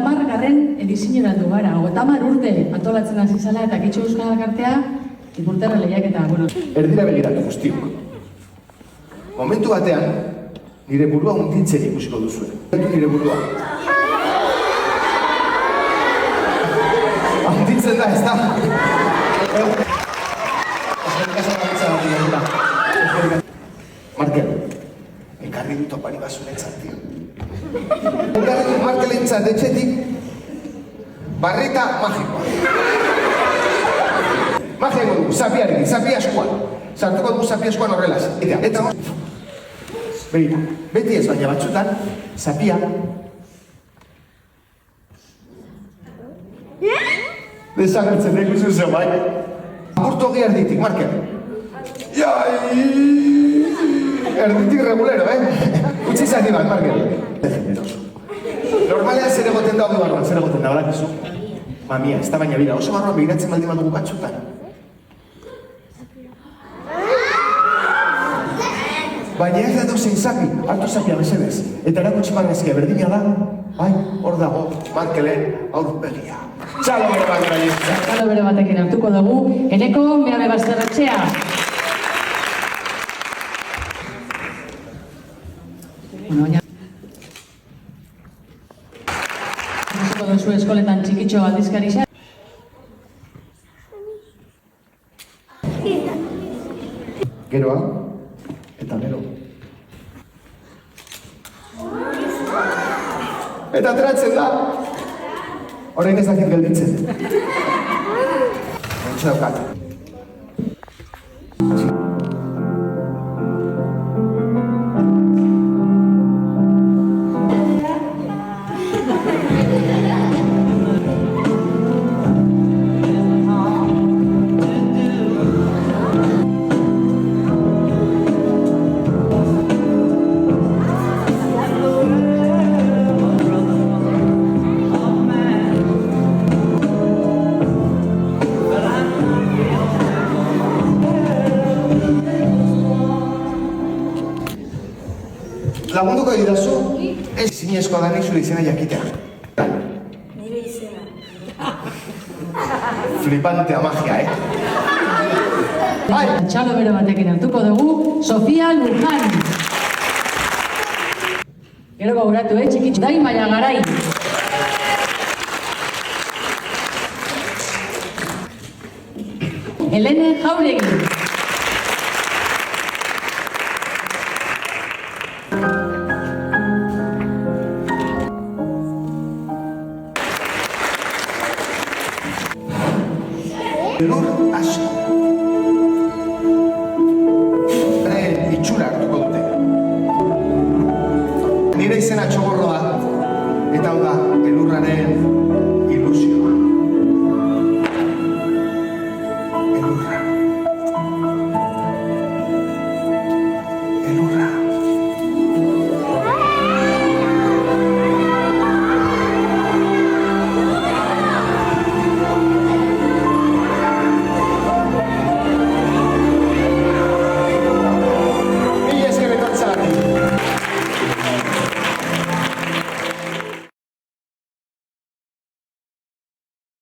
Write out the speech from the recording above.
50. edizioneratu gara. 50 urte antolatzen hasi zela eta Kito Euskal Elkartea ipurterra lehiaketa. Erdira begiratu guztiok. Momentu batean, nire burua hunditzen ikusiko duzuen. Nire burua. Hunditzen da, ez da? Markel, ekarri dut opari basunetzat, tio. Ekarri dut Markelentzat etxetik barreta magikoa. Magia dugu, zapiarekin, zapi askoan. Sartuko dugu zapi askoan horrelaz. Eta begira, beti ez baina batzutan, zapia desagertzen ikusi zeu bai. Apurtu hogi erditik, Markel. Jai! Erditik regulero, Utsi zati bat, Markel. Generoso. Normalean zer egoten da hogi barruan, zer egoten da, badakizu? Mamia, ez da baina bira, oso barruan begiratzen baldin badugu batzutan. Baina ez da duzein zapi, hartu zapia mesedez. Eta erakutsi margezkia berdina da, bai, hor dago, Markelen aurpegia. Txalo bere bat gara. Txalo bere batekin hartuko dugu, Eneko Meabe Bazterretxea. Zuko duzu eskoletan txikitxo aldizkarisa. Geroa, eta gero. Eta ateratzen da. Horrein ez dakit gelditzen. Mentxe daukat. Lagunduko didazu, ez zinezkoa da nahi zure izena jakitea. Nire izena. Flipantea magia, Bai! Txalo bere batekin hartuko dugu, Sofia Luján. Gero gauratu, txikitxo. Dai Maia Garai. Helene Jauregi. Elur asko. Itxura hartuko dute. Nire izena txogorroa, eta hau da, elurraren